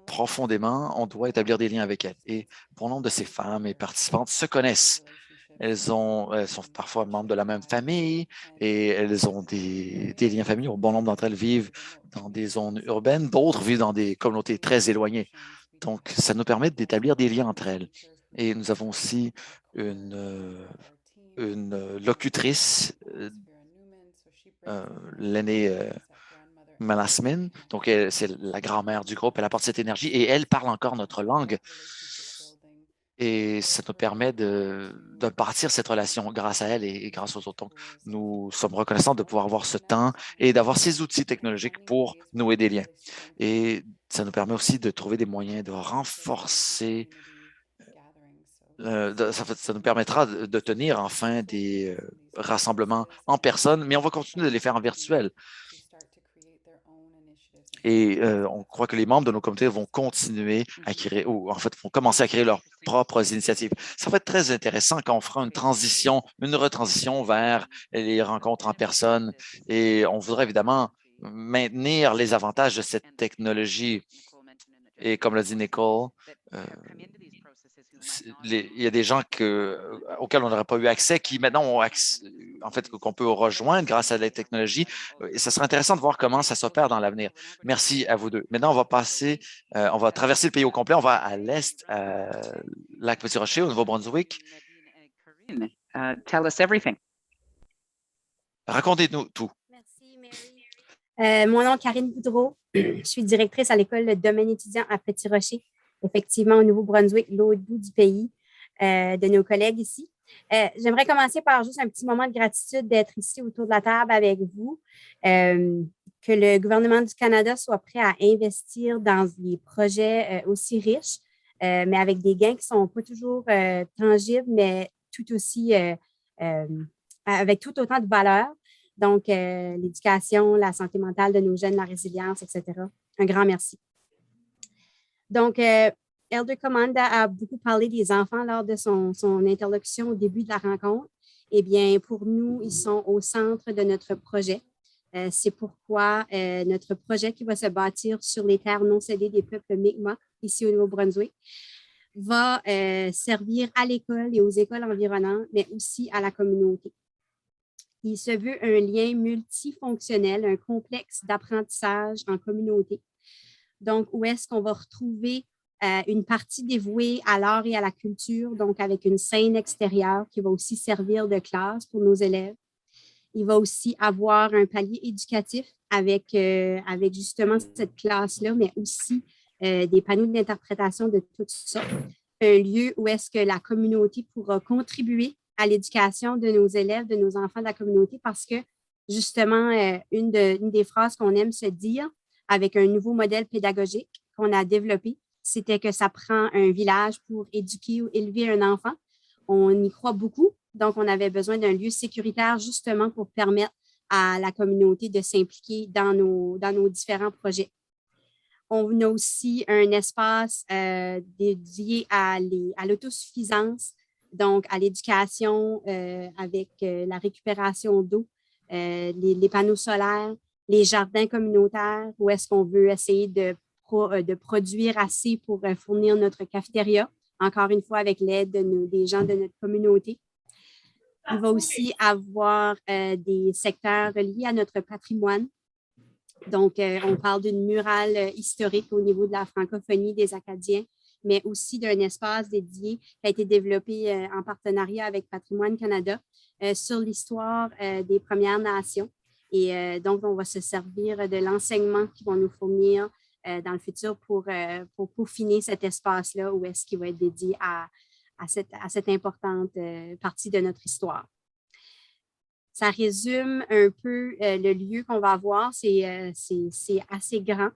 profondément, on doit établir des liens avec elles. Et bon nombre de ces femmes et participantes se connaissent. Elles sont parfois membres de la même famille et elles ont des liens familiaux. Bon nombre d'entre elles vivent dans des zones urbaines, d'autres vivent dans des communautés très éloignées. Donc, ça nous permet d'établir des liens entre elles. Et nous avons aussi une locutrice, l'aînée Malasmin, donc c'est la grand-mère du groupe, elle apporte cette énergie et elle parle encore notre langue. Et ça nous permet de bâtir cette relation grâce à elle et grâce aux autres. Donc, nous sommes reconnaissants de pouvoir avoir ce temps et d'avoir ces outils technologiques pour nouer des liens. Et ça nous permet aussi de trouver des moyens de renforcer, ça nous permettra de tenir enfin des rassemblements en personne, mais on va continuer de les faire en virtuel. Et on croit que les membres de nos comités vont continuer à créer, ou en fait, vont commencer à créer leurs propres initiatives. Ça va être très intéressant quand on fera une transition, une retransition vers les rencontres en personne. Et on voudrait évidemment maintenir les avantages de cette technologie. Et comme l'a dit Nicole, il y a des gens auxquels on n'aurait pas eu accès, qui maintenant ont accès, en fait, qu'on peut rejoindre grâce à la technologie. Et ça serait intéressant de voir comment ça s'opère dans l'avenir. Merci à vous deux. Maintenant, on va traverser le pays au complet. On va à l'est, à Lac-Petit-Rocher, au Nouveau-Brunswick. Tell us everything. Racontez-nous tout. Merci, Mary. Mon nom est Karine Boudreau. Je suis directrice à l'école de domaine étudiant à Petit-Rocher, effectivement au Nouveau-Brunswick, l'autre bout du pays, de nos collègues ici. J'aimerais commencer par juste un petit moment de gratitude d'être ici autour de la table avec vous. que le gouvernement du Canada soit prêt à investir dans des projets aussi riches, mais avec des gains qui ne sont pas toujours tangibles, mais tout aussi avec tout autant de valeur. Donc, l'éducation, la santé mentale de nos jeunes, la résilience, etc. Un grand merci. Donc, Elder Commanda a beaucoup parlé des enfants lors de son interlocution au début de la rencontre. Eh bien, pour nous, ils sont au centre de notre projet. C'est pourquoi notre projet qui va se bâtir sur les terres non cédées des peuples Mi'kmaq, ici au Nouveau-Brunswick, va servir à l'école et aux écoles environnantes, mais aussi à la communauté. Il se veut un lien multifonctionnel, un complexe d'apprentissage en communauté. Donc, où est-ce qu'on va retrouver une partie dévouée à l'art et à la culture, donc avec une scène extérieure qui va aussi servir de classe pour nos élèves. Il va aussi avoir un palier éducatif avec justement cette classe-là, mais aussi des panneaux d'interprétation de toutes sortes. Un lieu où est-ce que la communauté pourra contribuer à l'éducation de nos élèves, de nos enfants de la communauté, parce que justement, une des phrases qu'on aime se dire avec un nouveau modèle pédagogique qu'on a développé, c'était que ça prend un village pour éduquer ou élever un enfant. On y croit beaucoup, donc on avait besoin d'un lieu sécuritaire justement pour permettre à la communauté de s'impliquer dans nos différents projets. On a aussi un espace dédié à l'autosuffisance, donc à l'éducation avec la récupération d'eau, les panneaux solaires, les jardins communautaires, où est-ce qu'on veut essayer de produire assez pour fournir notre cafétéria, encore une fois avec l'aide des gens de notre communauté. Il va aussi avoir des secteurs reliés à notre patrimoine. Donc, on parle d'une murale historique au niveau de la francophonie des Acadiens, mais aussi d'un espace dédié qui a été développé en partenariat avec Patrimoine Canada sur l'histoire des Premières Nations. Et donc, on va se servir de l'enseignement qu'ils vont nous fournir dans le futur pour peaufiner cet espace-là où est-ce qu'il va être dédié à cette importante partie de notre histoire. Ça résume un peu le lieu qu'on va avoir. C'est assez grand.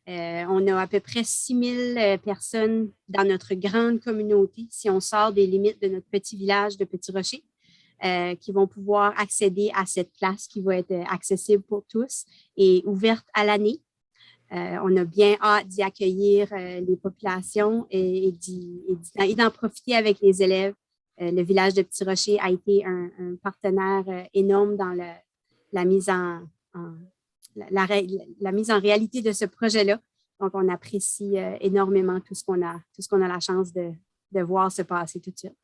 On a à peu près 6000 personnes dans notre grande communauté, si on sort des limites de notre petit village de Petit-Rocher, qui vont pouvoir accéder à cette place qui va être accessible pour tous et ouverte à l'année. On a bien hâte d'y accueillir les populations et d'en profiter avec les élèves. Le village de Petit-Rocher a été un partenaire énorme dans la mise en réalité de ce projet-là. Donc, on apprécie énormément tout ce qu'on a la chance de voir se passer tout de suite.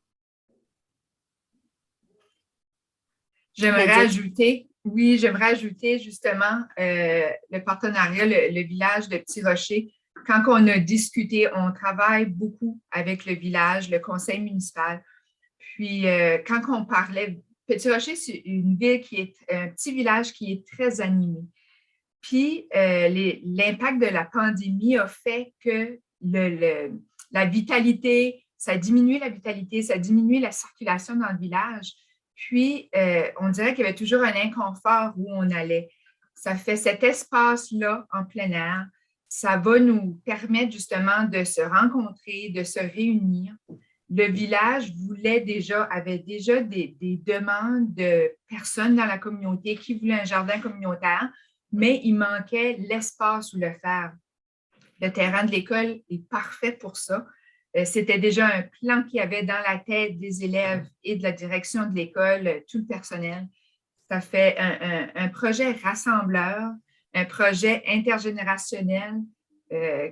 J'aimerais ajouter justement le partenariat, le village de Petit-Rocher. Quand on a discuté, on travaille beaucoup avec le village, le conseil municipal. Puis, quand on parlait, Petit-Rocher, c'est une ville un petit village qui est très animé. Puis, l'impact de la pandémie a fait que la vitalité, ça diminue la vitalité, ça diminue la circulation dans le village. Puis, on dirait qu'il y avait toujours un inconfort où on allait. Ça fait cet espace-là en plein air. Ça va nous permettre justement de se rencontrer, de se réunir. Le village avait déjà des demandes de personnes dans la communauté qui voulaient un jardin communautaire, mais il manquait l'espace où le faire. Le terrain de l'école est parfait pour ça. C'était déjà un plan qu'il y avait dans la tête des élèves et de la direction de l'école, tout le personnel. Ça fait un projet rassembleur, un projet intergénérationnel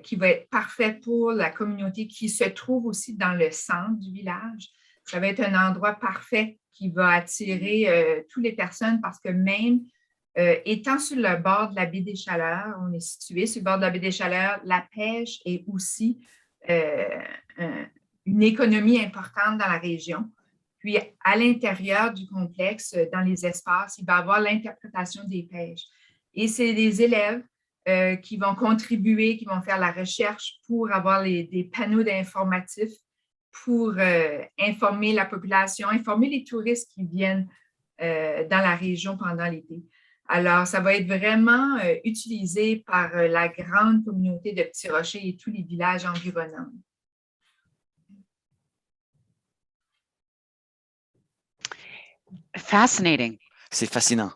qui va être parfait pour la communauté qui se trouve aussi dans le centre du village. Ça va être un endroit parfait qui va attirer toutes les personnes parce que même étant sur le bord de la baie des Chaleurs, on est situé sur le bord de la baie des Chaleurs, la pêche est aussi une économie importante dans la région. Puis, à l'intérieur du complexe, dans les espaces, il va y avoir l'interprétation des pêches. Et c'est des élèves qui vont contribuer, qui vont faire la recherche pour avoir des panneaux d'informatifs pour informer la population, informer les touristes qui viennent dans la région pendant l'été. Alors, ça va être vraiment utilisé par la grande communauté de Petits Rochers et tous les villages environnants. Fascinating. C'est fascinant.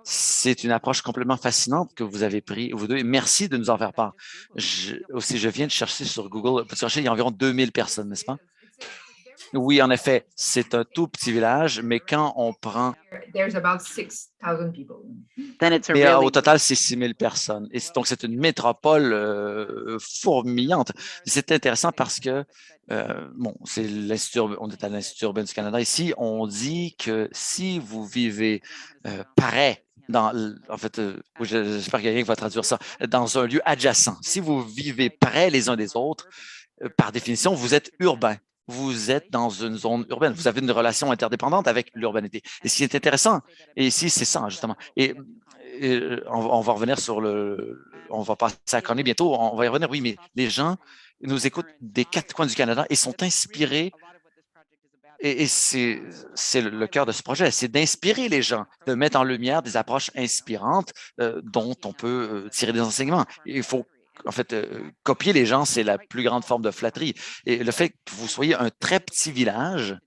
C'est une approche complètement fascinante que vous avez pris, vous deux. Merci de nous en faire part. Je viens de chercher sur Google. Petit Rocher, il y a environ 2000 personnes, n'est-ce pas? Oui, en effet, c'est un tout petit village, mais quand on prend... There's about 6,000 people. Then it's a Mais really au total, c'est 6000 personnes. Et donc, c'est une métropole fourmillante. C'est intéressant parce que, bon, on est à l'Institut urbain du Canada. Ici, on dit que si vous vivez près, en fait, j'espère que quelqu'un va traduire ça, dans un lieu adjacent, si vous vivez près les uns des autres, par définition, vous êtes urbain. Vous êtes dans une zone urbaine. Vous avez une relation interdépendante avec l'urbanité. Et ce qui est intéressant, et ici, c'est ça, justement. Et on va revenir on va passer à Connie bientôt, on va y revenir, oui, mais les gens nous écoutent des quatre coins du Canada et sont inspirés. Et c'est le cœur de ce projet, c'est d'inspirer les gens, de mettre en lumière des approches inspirantes dont on peut tirer des enseignements. Il faut en fait, copier les gens, c'est la plus grande forme de flatterie. Et le fait que vous soyez un très petit village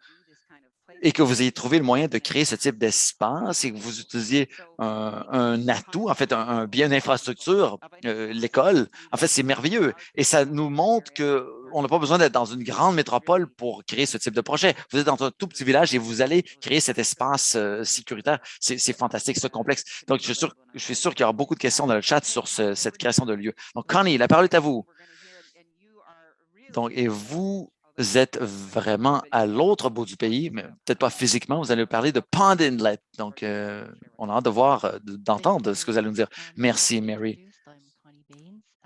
et que vous ayez trouvé le moyen de créer ce type d'espace et que vous utilisiez un atout, en fait, un bien d'infrastructure, l'école, en fait, c'est merveilleux. Et ça nous montre qu'on n'a pas besoin d'être dans une grande métropole pour créer ce type de projet. Vous êtes dans un tout petit village et vous allez créer cet espace sécuritaire. C'est fantastique, ce complexe. Donc, je suis sûr qu'il y aura beaucoup de questions dans le chat sur cette création de lieu. Donc, Connie, la parole est à vous. Donc, et vous êtes vraiment à l'autre bout du pays, mais peut-être pas physiquement, vous allez nous parler de Pond Inlet. Donc, on a hâte de voir, d'entendre ce que vous allez nous dire. Merci, Mary.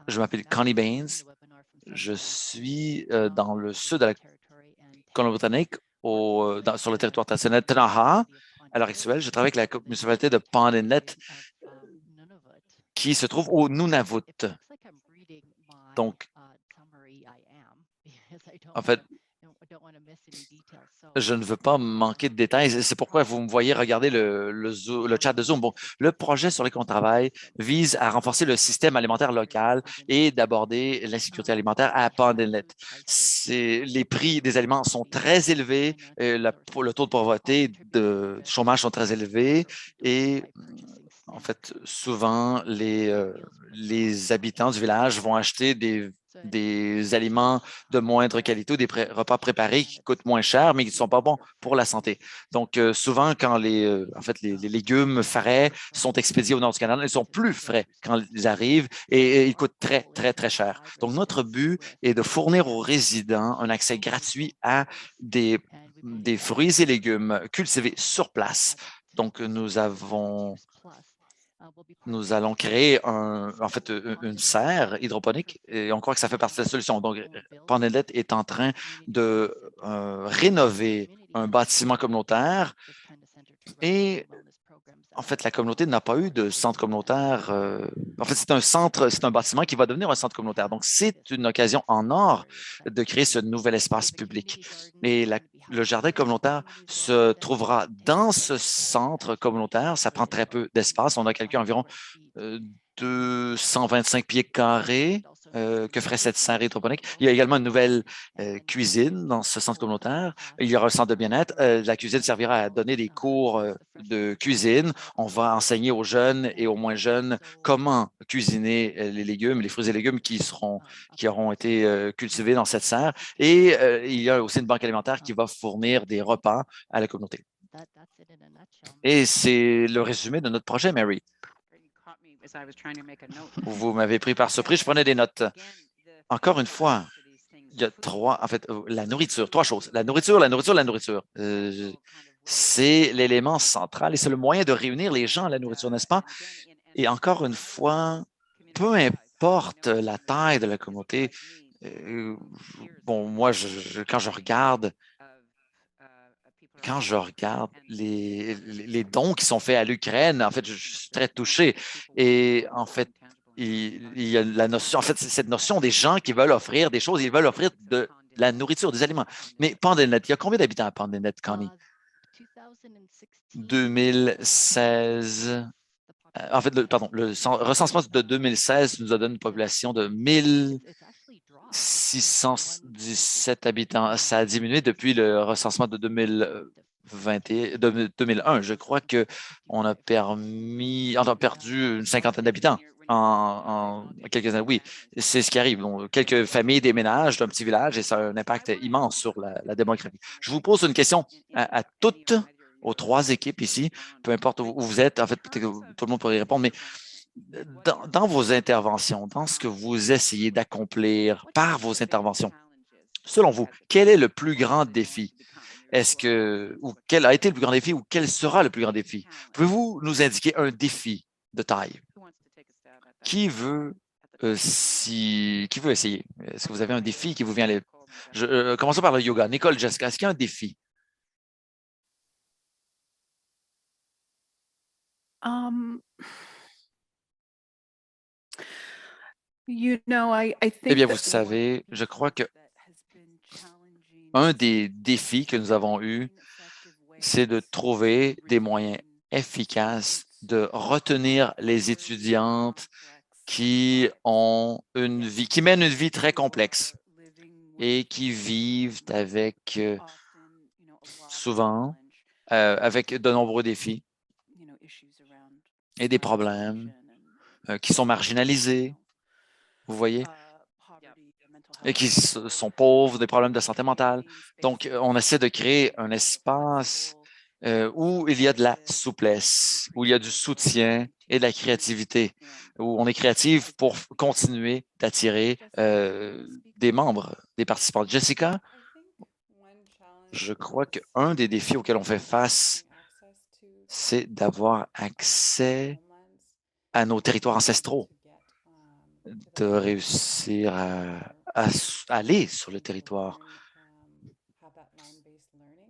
Je m'appelle Connie Baines. Je suis dans le sud de la Colombie-Britannique, sur le territoire traditionnel Ktunaxa. À l'heure actuelle, je travaille avec la municipalité de Pond Inlet qui se trouve au Nunavut. Donc, en fait, je ne veux pas manquer de détails. C'est pourquoi vous me voyez regarder le chat de Zoom. Bon, le projet sur lequel on travaille vise à renforcer le système alimentaire local et d'aborder l'insécurité alimentaire à Pond Inlet. Les prix des aliments sont très élevés, le taux de pauvreté, de chômage sont très élevés et en fait, souvent, les habitants du village vont acheter des aliments de moindre qualité ou des repas préparés qui coûtent moins cher, mais qui ne sont pas bons pour la santé. Donc, souvent, quand les légumes frais sont expédiés au nord du Canada, ils sont plus frais quand ils arrivent et ils coûtent très, très, très cher. Donc, notre but est de fournir aux résidents un accès gratuit à des fruits et légumes cultivés sur place. Donc, nous allons créer une serre hydroponique et on croit que ça fait partie de la solution. Donc, Pond Inlet est en train de rénover un bâtiment communautaire et en fait, la communauté n'a pas eu de centre communautaire. En fait, c'est un bâtiment qui va devenir un centre communautaire. Donc, c'est une occasion en or de créer ce nouvel espace public. Et le jardin communautaire se trouvera dans ce centre communautaire. Ça prend très peu d'espace. On a calculé environ 225 pieds carrés que ferait cette serre hydroponique. Il y a également une nouvelle cuisine dans ce centre communautaire. Il y aura un centre de bien-être. La cuisine servira à donner des cours de cuisine. On va enseigner aux jeunes et aux moins jeunes comment cuisiner les légumes, les fruits et légumes qui auront été cultivés dans cette serre. Et il y a aussi une banque alimentaire qui va fournir des repas à la communauté. Et c'est le résumé de notre projet, Mary. Vous m'avez pris par surprise, je prenais des notes. Encore une fois, il y a la nourriture, trois choses. La nourriture. C'est l'élément central et c'est le moyen de réunir les gens à la nourriture, n'est-ce pas? Et encore une fois, peu importe la taille de la communauté, bon, moi, quand je regarde les dons qui sont faits à l'Ukraine, en fait, je suis très touché. Et en fait, il y a cette notion des gens qui veulent offrir des choses, ils veulent offrir de la nourriture, des aliments. Mais Pond Inlet, il y a combien d'habitants à Pond Inlet, Connie? 2016, en fait, le recensement de 2016 nous a donné une population de 1617 habitants. Ça a diminué depuis le recensement de 2001. Je crois qu'on a perdu une cinquantaine d'habitants en quelques années. Oui, c'est ce qui arrive. Bon, quelques familles déménagent d'un petit village et ça a un impact immense sur la démographie. Je vous pose une question à toutes, aux trois équipes ici, peu importe où vous êtes. En fait, peut-être que tout le monde pourrait y répondre, mais dans vos interventions, dans ce que vous essayez d'accomplir par vos interventions, selon vous, quel est le plus grand défi? Ou quel a été le plus grand défi ou quel sera le plus grand défi? Pouvez-vous nous indiquer un défi de taille? Qui veut essayer? Est-ce que vous avez un défi qui vous vient commençons par le yoga. Nicole, Jessica, est-ce qu'il y a un défi? You know, I Eh think bien, vous that savez, je crois que that has been challenging un des défis que nous avons eus, c'est de trouver des moyens efficaces de retenir les étudiantes qui mènent une vie très complexe et qui vivent avec souvent avec de nombreux défis et des problèmes, qui sont marginalisés, vous voyez, et qui sont pauvres, des problèmes de santé mentale. Donc, on essaie de créer un espace où il y a de la souplesse, où il y a du soutien et de la créativité, où on est créatif pour continuer d'attirer des membres, des participants. Jessica, je crois qu'un des défis auxquels on fait face, c'est d'avoir accès à nos territoires ancestraux, de réussir à aller sur le territoire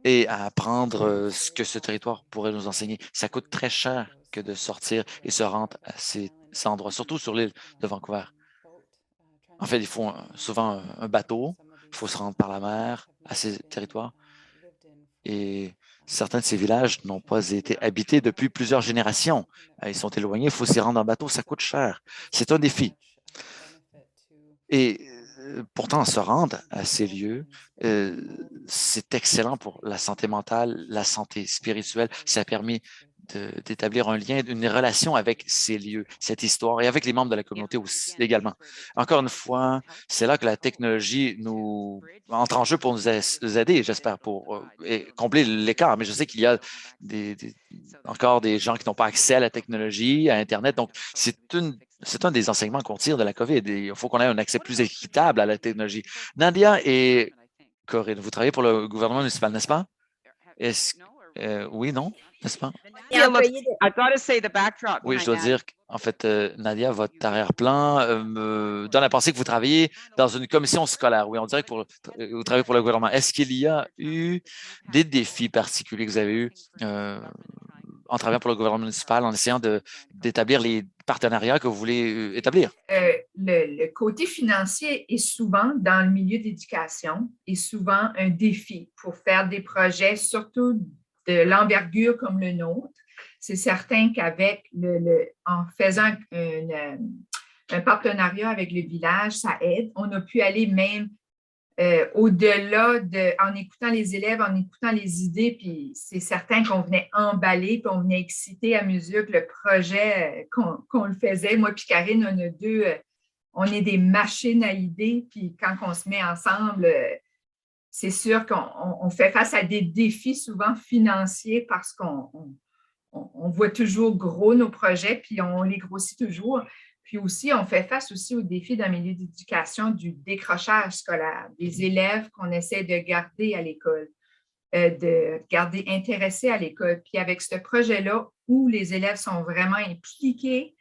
et à apprendre ce que ce territoire pourrait nous enseigner. Ça coûte très cher que de sortir et se rendre à ces endroits, surtout sur l'île de Vancouver. En fait, il faut souvent un bateau, il faut se rendre par la mer à ces territoires. Et certains de ces villages n'ont pas été habités depuis plusieurs générations. Ils sont éloignés, il faut s'y rendre en bateau, ça coûte cher. C'est un défi. Et pourtant, se rendre à ces lieux, c'est excellent pour la santé mentale, la santé spirituelle. Ça a permis d'établir un lien, une relation avec ces lieux, cette histoire et avec les membres de la communauté aussi, également. Encore une fois, c'est là que la technologie entre en jeu pour nous aider, j'espère, pour combler l'écart. Mais je sais qu'il y a encore des gens qui n'ont pas accès à la technologie, à Internet. Donc, c'est un des enseignements qu'on tire de la COVID. Et il faut qu'on ait un accès plus équitable à la technologie. Nadia et Corinne, vous travaillez pour le gouvernement municipal, n'est-ce pas? Oui, non, n'est-ce pas? Oui, je dois dire qu'en fait, Nadia, votre arrière-plan me donne à penser que vous travaillez dans une commission scolaire. Oui, on dirait que vous travaillez pour le gouvernement. Est-ce qu'il y a eu des défis particuliers que vous avez eus en travaillant pour le gouvernement municipal, en essayant d'établir les partenariats que vous voulez établir? Le côté financier est souvent, dans le milieu d'éducation, est souvent un défi pour faire des projets, surtout de l'envergure comme le nôtre. C'est certain qu'avec en faisant un partenariat avec le village, ça aide. On a pu aller même au-delà en écoutant les élèves, en écoutant les idées, puis c'est certain qu'on venait emballer, puis on venait exciter à mesure que le projet, qu'on le faisait. Moi puis Karine, on a deux, on est des machines à idées, puis quand on se met ensemble, c'est sûr qu'on fait face à des défis souvent financiers parce qu'on voit toujours gros nos projets, puis on les grossit toujours. Puis aussi, on fait face aussi aux défis d'un milieu d'éducation du décrochage scolaire, des élèves qu'on essaie de garder à l'école, de garder intéressés à l'école. Puis avec ce projet-là, où les élèves sont vraiment impliqués,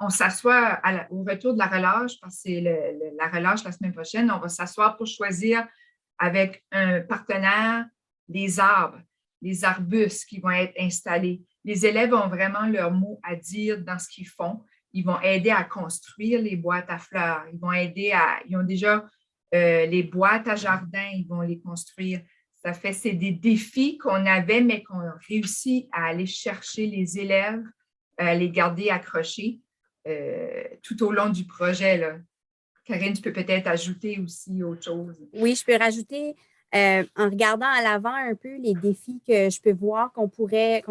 on s'assoit au retour de la relâche, parce que c'est la relâche la semaine prochaine, on va s'asseoir pour choisir avec un partenaire les arbres, les arbustes qui vont être installés. Les élèves ont vraiment leur mot à dire dans ce qu'ils font. Ils vont aider à construire les boîtes à fleurs. Ils ont déjà les boîtes à jardin, ils vont les construire. Ça fait, c'est des défis qu'on avait, mais qu'on réussit à aller chercher les élèves, à les garder accrochés tout au long du projet, là. Karine, tu peux peut-être ajouter aussi autre chose. Oui, je peux rajouter, en regardant à l'avant un peu les défis que je peux voir qu'on pourrait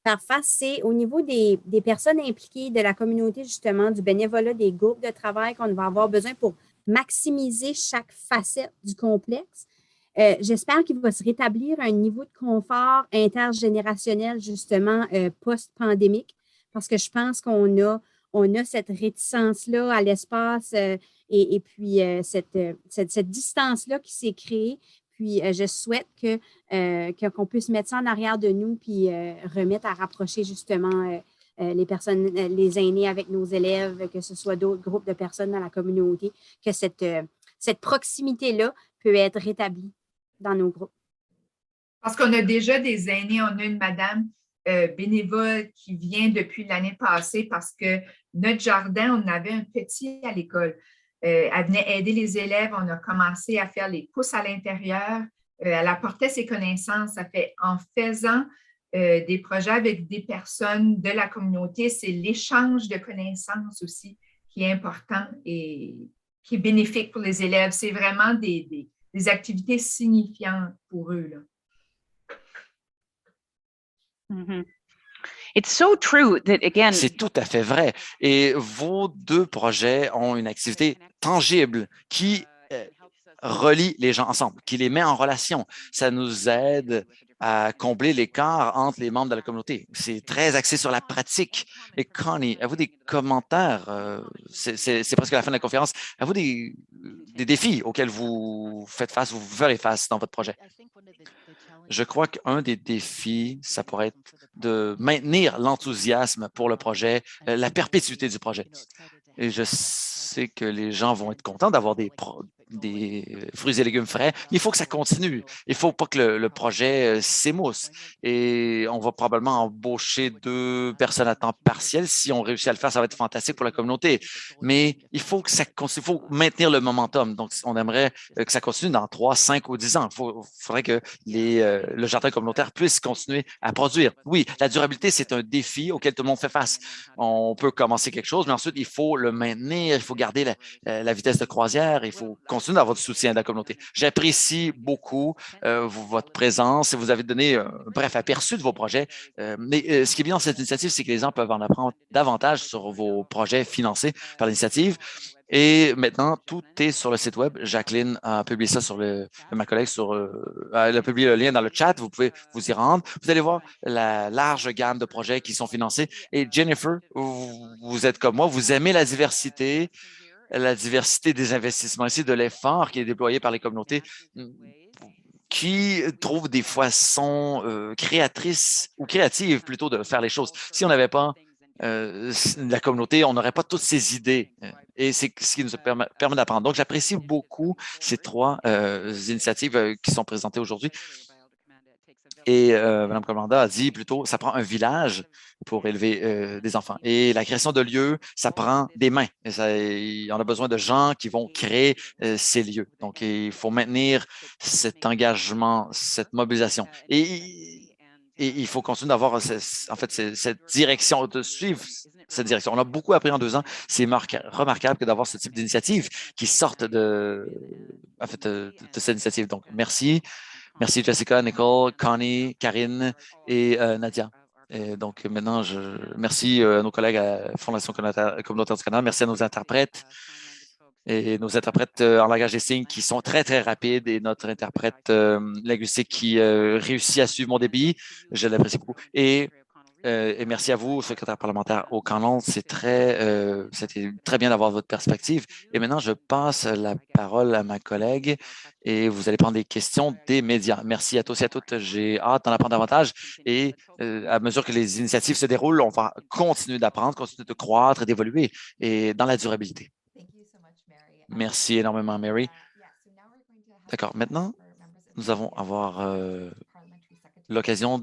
faire face, c'est au niveau des personnes impliquées, de la communauté, justement, du bénévolat, des groupes de travail qu'on va avoir besoin pour maximiser chaque facette du complexe. J'espère qu'il va se rétablir un niveau de confort intergénérationnel, justement, post-pandémique, parce que je pense on a cette réticence-là à l'espace et puis cette distance-là qui s'est créée. Puis, je souhaite qu'on puisse mettre ça en arrière de nous puis remettre à rapprocher justement les personnes, les aînés avec nos élèves, que ce soit d'autres groupes de personnes dans la communauté, que cette proximité-là peut être rétablie dans nos groupes. Parce qu'on a déjà des aînés, on a une madame bénévole qui vient depuis l'année passée parce que notre jardin, on avait un petit à l'école. Elle venait aider les élèves, on a commencé à faire les pousses à l'intérieur. Elle apportait ses connaissances. Ça fait en faisant des projets avec des personnes de la communauté, c'est l'échange de connaissances aussi qui est important et qui est bénéfique pour les élèves. C'est vraiment des activités signifiantes pour eux, là. Mhm. It's so true that, again, C'est tout à fait vrai. Et vos deux projets ont une activité tangible qui relie les gens ensemble, qui les met en relation. Ça nous aide à combler l'écart entre les membres de la communauté. C'est très axé sur la pratique. Et Connie, avez-vous des commentaires? C'est presque la fin de la conférence. Avez-vous des défis auxquels vous faites face ou vous ferez face dans votre projet? Je crois qu'un des défis, ça pourrait être de maintenir l'enthousiasme pour le projet, la perpétuité du projet. Et je sais que les gens vont être contents d'avoir des fruits et légumes frais, mais il faut que ça continue. Il ne faut pas que le projet s'émousse. Et on va probablement embaucher 2 personnes à temps partiel. Si on réussit à le faire, ça va être fantastique pour la communauté. Mais il faut que ça continue. Il faut maintenir le momentum. Donc, on aimerait que ça continue dans 3, 5 ou 10 ans. Il faudrait que le jardin communautaire puisse continuer à produire. Oui, la durabilité, c'est un défi auquel tout le monde fait face. On peut commencer quelque chose, mais ensuite, il faut le maintenir. Il faut garder la vitesse de croisière. Il faut continuer d'avoir du soutien de la communauté. J'apprécie beaucoup votre présence et vous avez donné un bref aperçu de vos projets. Mais ce qui est bien dans cette initiative, c'est que les gens peuvent en apprendre davantage sur vos projets financés par l'initiative. Et maintenant, tout est sur le site web. Jacqueline a publié ça ma collègue elle a publié le lien dans le chat. Vous pouvez vous y rendre. Vous allez voir la large gamme de projets qui sont financés. Et Jennifer, vous êtes comme moi, vous aimez la diversité des investissements ici, de l'effort qui est déployé par les communautés qui trouvent des façons créatrices ou créatives plutôt de faire les choses. Si on n'avait pas la communauté, on n'aurait pas toutes ces idées et c'est ce qui nous permet d'apprendre. Donc, j'apprécie beaucoup ces 3 initiatives qui sont présentées aujourd'hui. Et Mme Commanda a dit plutôt, ça prend un village pour élever des enfants. Et la création de lieux, ça prend des mains. On a besoin de gens qui vont créer ces lieux. Donc, il faut maintenir cet engagement, cette mobilisation. Et il faut continuer d'avoir cette direction, de suivre cette direction. On a beaucoup appris en 2 ans. C'est remarquable que d'avoir ce type d'initiative qui sortent de cette initiative. Donc, merci. Merci Jessica, Nicole, Connie, Karine et Nadia. Et donc maintenant, merci à nos collègues à la Fondation communautaire du Canada. Merci à nos interprètes et nos interprètes en langage des signes qui sont très, très rapides et notre interprète linguistique qui réussit à suivre mon débit. Je l'apprécie beaucoup. Et merci à vous, secrétaire parlementaire O'Connell. C'était très bien d'avoir votre perspective. Et maintenant, je passe la parole à ma collègue et vous allez prendre des questions des médias. Merci à tous et à toutes. J'ai hâte d'en apprendre davantage. Et à mesure que les initiatives se déroulent, on va continuer d'apprendre, continuer de croître et d'évoluer et dans la durabilité. Merci énormément, Mary. D'accord. Maintenant, nous allons avoir l'occasion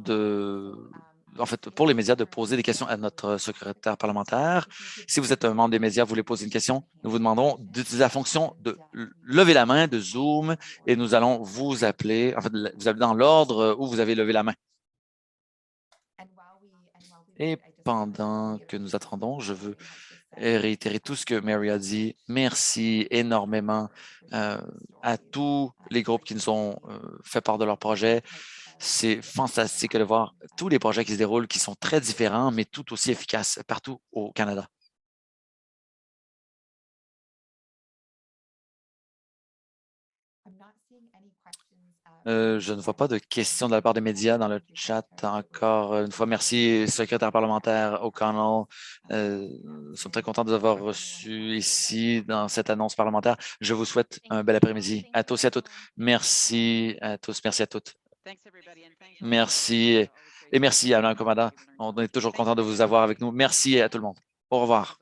en fait, pour les médias, de poser des questions à notre secrétaire parlementaire. Si vous êtes un membre des médias, vous voulez poser une question, nous vous demandons d'utiliser la fonction de lever la main de Zoom et nous allons vous appeler, en fait, vous appelez dans l'ordre où vous avez levé la main. Et pendant que nous attendons, je veux réitérer tout ce que Mary a dit. Merci énormément à tous les groupes qui nous ont fait part de leur projet. C'est fantastique de voir tous les projets qui se déroulent, qui sont très différents, mais tout aussi efficaces partout au Canada. Je ne vois pas de questions de la part des médias dans le chat encore une fois. Merci, secrétaire parlementaire O'Connell. Nous sommes très contents de vous avoir reçu ici dans cette annonce parlementaire. Je vous souhaite un bel après-midi à tous et à toutes. Merci à tous, merci à toutes. Merci et merci, Alain Commandant. On est toujours content de vous avoir avec nous. Merci à tout le monde. Au revoir.